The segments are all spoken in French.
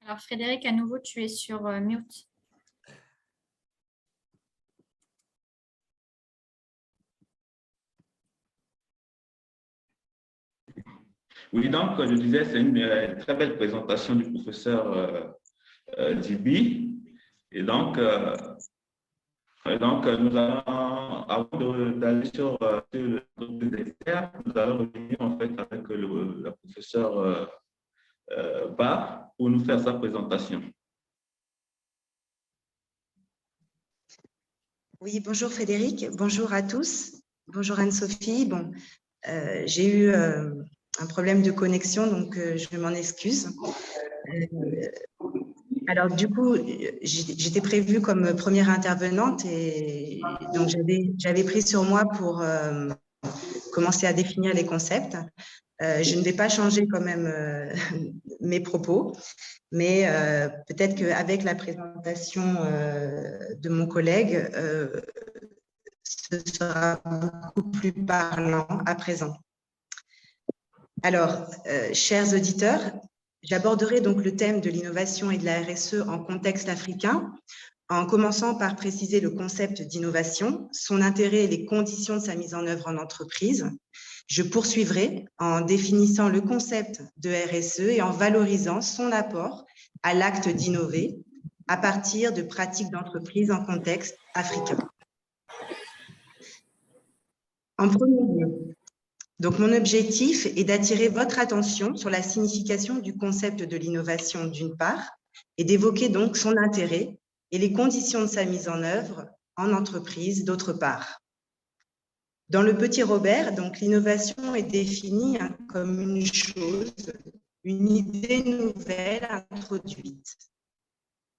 Alors Frédéric, à nouveau, tu es sur mute. Oui, donc je disais, c'est une très belle présentation du professeur Djibi. Et nous allons, avant d'aller sur le dessert, nous allons revenir en fait avec le professeur Ba pour nous faire sa présentation. Oui, bonjour Frédéric, bonjour à tous, bonjour Anne-Sophie. Bon, j'ai eu un problème de connexion, donc je m'en excuse. Alors du coup, j'étais prévue comme première intervenante et donc j'avais pris sur moi pour commencer à définir les concepts. Je ne vais pas changer quand même mes propos, mais peut-être qu'avec la présentation de mon collègue, ce sera beaucoup plus parlant à présent. Alors, chers auditeurs, j'aborderai donc le thème de l'innovation et de la RSE en contexte africain, en commençant par préciser le concept d'innovation, son intérêt et les conditions de sa mise en œuvre en entreprise. Je poursuivrai en définissant le concept de RSE et en valorisant son apport à l'acte d'innover à partir de pratiques d'entreprise en contexte africain. En premier lieu, donc mon objectif est d'attirer votre attention sur la signification du concept de l'innovation d'une part et d'évoquer donc son intérêt et les conditions de sa mise en œuvre en entreprise d'autre part. Dans le Petit Robert, donc l'innovation est définie comme une chose, une idée nouvelle introduite,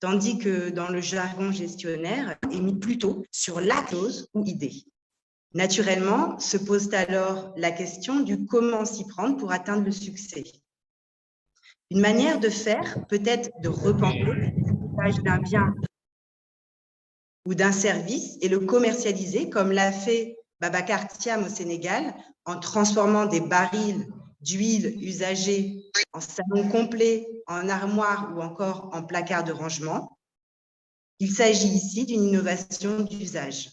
tandis que dans le jargon gestionnaire, est mis plutôt sur la chose ou idée. Naturellement, se pose alors la question du comment s'y prendre pour atteindre le succès. Une manière de faire peut être de repenser l'usage d'un bien ou d'un service et le commercialiser comme l'a fait Babacar Thiam au Sénégal en transformant des barils d'huile usagés en salon complet, en armoire ou encore en placard de rangement. Il s'agit ici d'une innovation d'usage.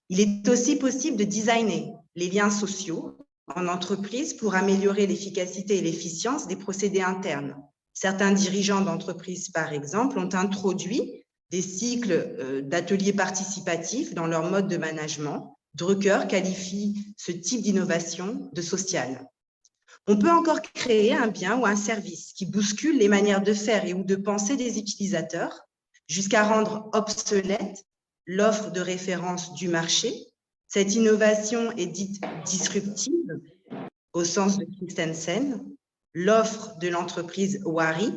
Il est aussi possible de designer les liens sociaux en entreprise pour améliorer l'efficacité et l'efficience des procédés internes. Certains dirigeants d'entreprises, par exemple, ont introduit des cycles d'ateliers participatifs dans leur mode de management. Drucker qualifie ce type d'innovation de sociale. On peut encore créer un bien ou un service qui bouscule les manières de faire et ou de penser des utilisateurs jusqu'à rendre obsolète l'offre de référence du marché. Cette innovation est dite disruptive au sens de Christensen. L'offre de l'entreprise Wari,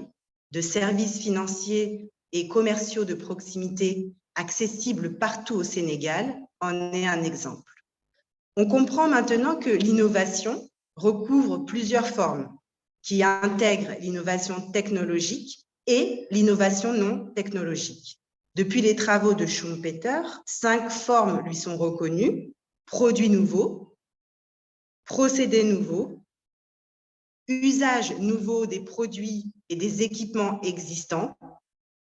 de services financiers et commerciaux de proximité accessibles partout au Sénégal, en est un exemple. On comprend maintenant que l'innovation recouvre plusieurs formes qui intègrent l'innovation technologique et l'innovation non technologique. Depuis les travaux de Schumpeter, 5 formes lui sont reconnues: produits nouveaux, procédés nouveaux, usage nouveau des produits et des équipements existants,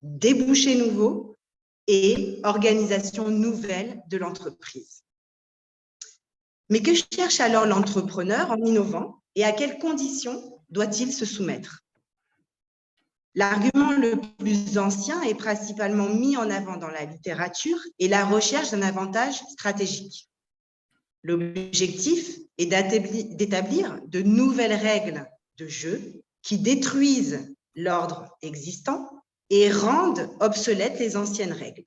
débouchés nouveaux et organisation nouvelle de l'entreprise. Mais que cherche alors l'entrepreneur en innovant et à quelles conditions doit-il se soumettre? L'argument le plus ancien et principalement mis en avant dans la littérature est la recherche d'un avantage stratégique. L'objectif est d'établir de nouvelles règles de jeu qui détruisent l'ordre existant et rendent obsolètes les anciennes règles.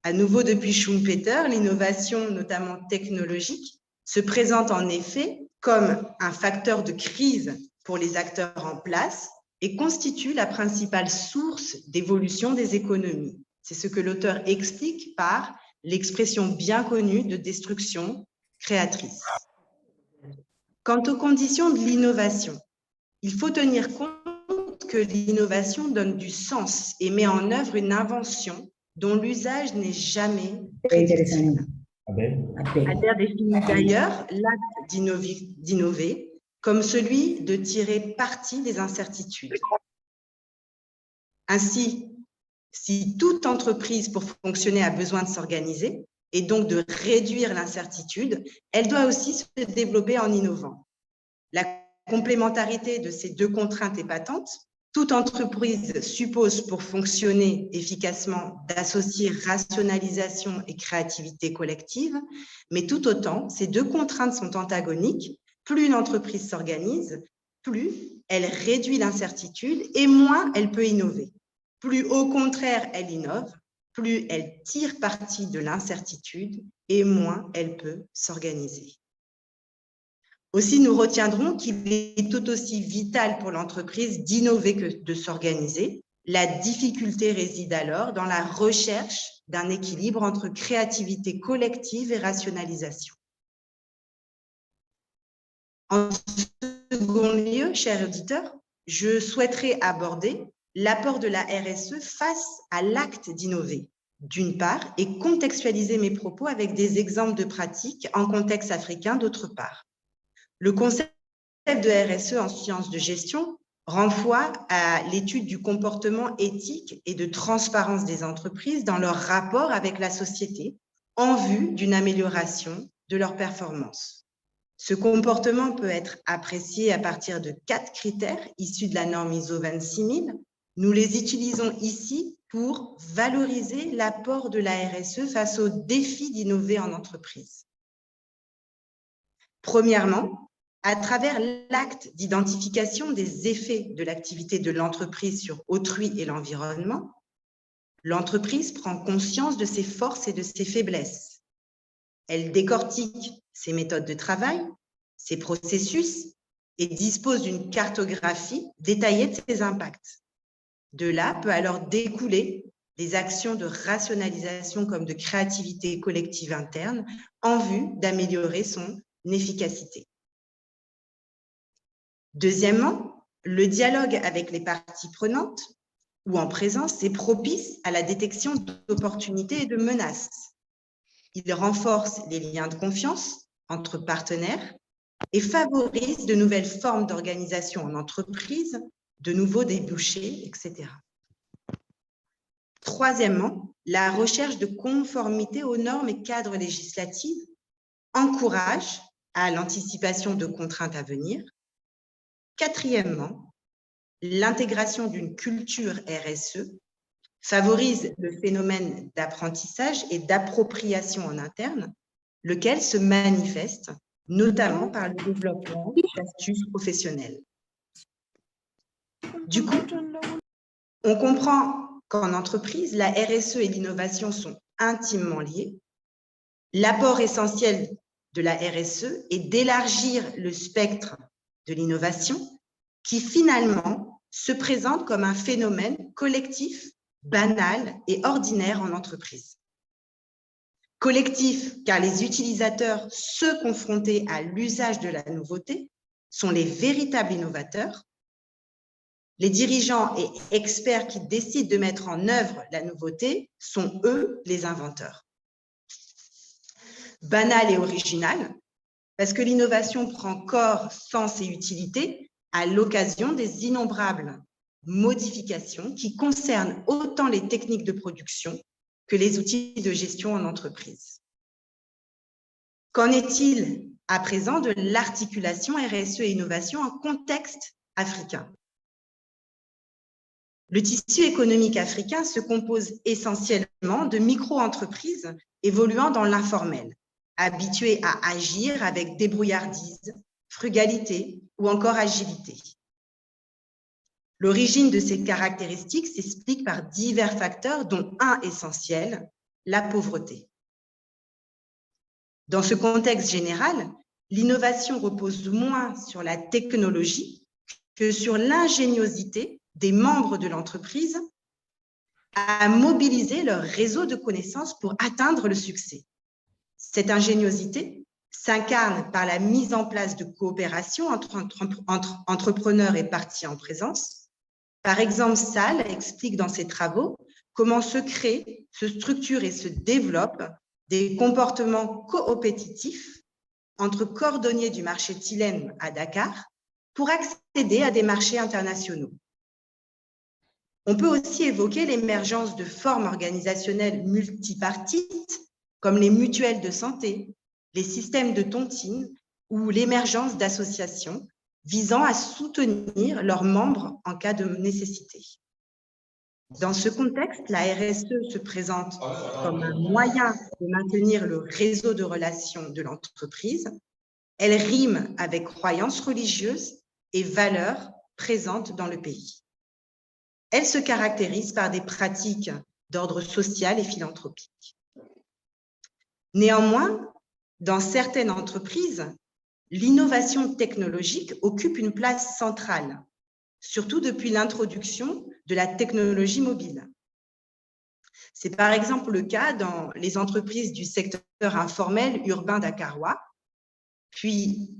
À nouveau, depuis Schumpeter, l'innovation, notamment technologique, se présente en effet comme un facteur de crise pour les acteurs en place et constitue la principale source d'évolution des économies. C'est ce que l'auteur explique par l'expression bien connue de destruction créatrice. Quant aux conditions de l'innovation, il faut tenir compte que l'innovation donne du sens et met en œuvre une invention dont l'usage n'est jamais prédictible. Adler définit d'ailleurs l'acte d'innover comme celui de tirer parti des incertitudes. Ainsi, si toute entreprise pour fonctionner a besoin de s'organiser et donc de réduire l'incertitude, elle doit aussi se développer en innovant. La complémentarité de ces deux contraintes est patente. Toute entreprise suppose pour fonctionner efficacement d'associer rationalisation et créativité collective, mais tout autant, ces deux contraintes sont antagoniques. Plus une entreprise s'organise, plus elle réduit l'incertitude et moins elle peut innover. Plus au contraire elle innove, plus elle tire parti de l'incertitude et moins elle peut s'organiser. Aussi, nous retiendrons qu'il est tout aussi vital pour l'entreprise d'innover que de s'organiser. La difficulté réside alors dans la recherche d'un équilibre entre créativité collective et rationalisation. En second lieu, chers auditeurs, je souhaiterais aborder l'apport de la RSE face à l'acte d'innover, d'une part, et contextualiser mes propos avec des exemples de pratiques en contexte africain, d'autre part. Le concept de RSE en sciences de gestion renvoie à l'étude du comportement éthique et de transparence des entreprises dans leur rapport avec la société en vue d'une amélioration de leur performance. Ce comportement peut être apprécié à partir de 4 critères issus de la norme ISO 26000. Nous les utilisons ici pour valoriser l'apport de la RSE face aux défis d'innover en entreprise. Premièrement, à travers l'acte d'identification des effets de l'activité de l'entreprise sur autrui et l'environnement, l'entreprise prend conscience de ses forces et de ses faiblesses. Elle décortique ses méthodes de travail, ses processus et dispose d'une cartographie détaillée de ses impacts. De là peut alors découler des actions de rationalisation comme de créativité collective interne en vue d'améliorer son efficacité. Deuxièmement, le dialogue avec les parties prenantes ou en présence est propice à la détection d'opportunités et de menaces. Il renforce les liens de confiance entre partenaires et favorise de nouvelles formes d'organisation en entreprise, de nouveaux débouchés, etc. Troisièmement, la recherche de conformité aux normes et cadres législatifs encourage à l'anticipation de contraintes à venir. Quatrièmement, l'intégration d'une culture RSE favorise le phénomène d'apprentissage et d'appropriation en interne, lequel se manifeste notamment par le développement d'astuces professionnelles. Du coup, on comprend qu'en entreprise, la RSE et l'innovation sont intimement liées. L'apport essentiel de la RSE est d'élargir le spectre de l'innovation qui finalement se présente comme un phénomène collectif, banal et ordinaire en entreprise. Collectif, car les utilisateurs, ceux confrontés à l'usage de la nouveauté, sont les véritables innovateurs. Les dirigeants et experts qui décident de mettre en œuvre la nouveauté sont, eux, les inventeurs. Banal et original, parce que l'innovation prend corps, sens et utilité à l'occasion des innombrables modifications qui concernent autant les techniques de production que les outils de gestion en entreprise. Qu'en est-il à présent de l'articulation RSE et innovation en contexte africain? Le tissu économique africain se compose essentiellement de micro-entreprises évoluant dans l'informel, habituées à agir avec débrouillardise, frugalité ou encore agilité. L'origine de ces caractéristiques s'explique par divers facteurs, dont un essentiel, la pauvreté. Dans ce contexte général, l'innovation repose moins sur la technologie que sur l'ingéniosité des membres de l'entreprise à mobiliser leur réseau de connaissances pour atteindre le succès. Cette ingéniosité s'incarne par la mise en place de coopérations entre entrepreneurs et parties en présence. Par exemple, Salle explique dans ses travaux comment se créent, se structurent et se développent des comportements coopétitifs entre cordonniers du marché Tilène à Dakar pour accéder à des marchés internationaux. On peut aussi évoquer l'émergence de formes organisationnelles multipartites, comme les mutuelles de santé, les systèmes de tontine ou l'émergence d'associations visant à soutenir leurs membres en cas de nécessité. Dans ce contexte, la RSE se présente comme un moyen de maintenir le réseau de relations de l'entreprise. Elle rime avec croyances religieuses et valeurs présentes dans le pays. Elle se caractérise par des pratiques d'ordre social et philanthropique. Néanmoins, dans certaines entreprises, l'innovation technologique occupe une place centrale, surtout depuis l'introduction de la technologie mobile. C'est par exemple le cas dans les entreprises du secteur informel urbain dakarois. Puis,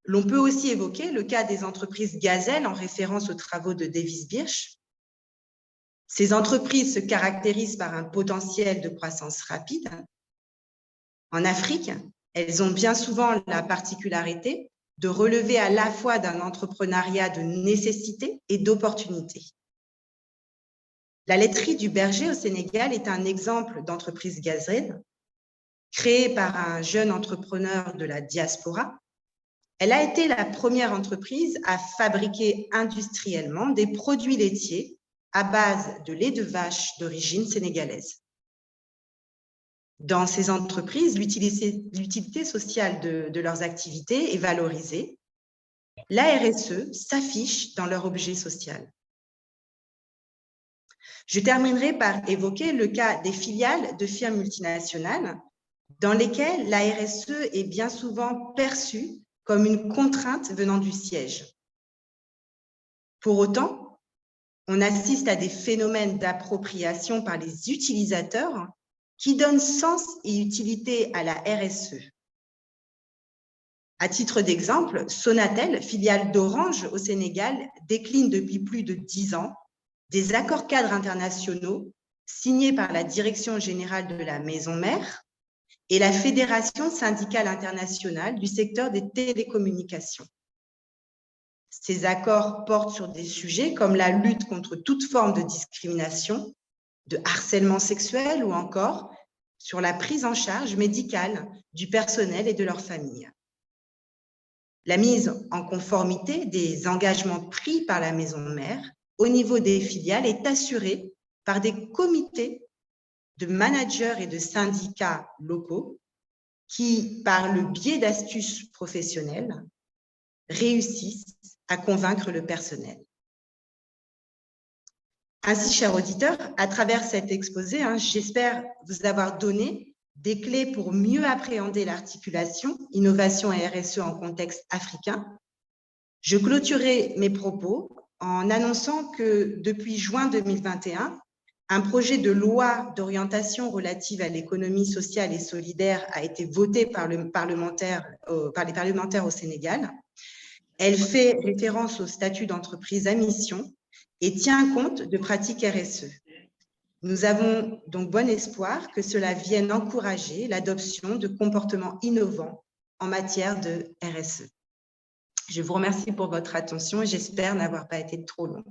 l'on peut aussi évoquer le cas des entreprises gazelles en référence aux travaux de Davis Birch. Ces entreprises se caractérisent par un potentiel de croissance rapide. En Afrique, elles ont bien souvent la particularité de relever à la fois d'un entrepreneuriat de nécessité et d'opportunité. La laiterie du Berger au Sénégal est un exemple d'entreprise gazelle créée par un jeune entrepreneur de la diaspora. Elle a été la première entreprise à fabriquer industriellement des produits laitiers à base de lait de vache d'origine sénégalaise. Dans ces entreprises, l'utilité sociale de leurs activités est valorisée. La RSE s'affiche dans leur objet social. Je terminerai par évoquer le cas des filiales de firmes multinationales dans lesquelles la RSE est bien souvent perçue comme une contrainte venant du siège. Pour autant, on assiste à des phénomènes d'appropriation par les utilisateurs qui donnent sens et utilité à la RSE. À titre d'exemple, Sonatel, filiale d'Orange au Sénégal, décline depuis plus de 10 ans des accords cadres internationaux signés par la Direction générale de la Maison Mère et la Fédération syndicale internationale du secteur des télécommunications. Ces accords portent sur des sujets comme la lutte contre toute forme de discrimination, de harcèlement sexuel ou encore sur la prise en charge médicale du personnel et de leurs familles. La mise en conformité des engagements pris par la maison mère au niveau des filiales est assurée par des comités de managers et de syndicats locaux qui, par le biais d'astuces professionnelles, réussissent à convaincre le personnel. Ainsi, chers auditeurs, à travers cet exposé, j'espère vous avoir donné des clés pour mieux appréhender l'articulation innovation et RSE en contexte africain. Je clôturerai mes propos en annonçant que depuis juin 2021, un projet de loi d'orientation relative à l'économie sociale et solidaire a été voté par les parlementaires au Sénégal. Elle fait référence au statut d'entreprise à mission et tient compte de pratiques RSE. Nous avons donc bon espoir que cela vienne encourager l'adoption de comportements innovants en matière de RSE. Je vous remercie pour votre attention et j'espère n'avoir pas été trop longue.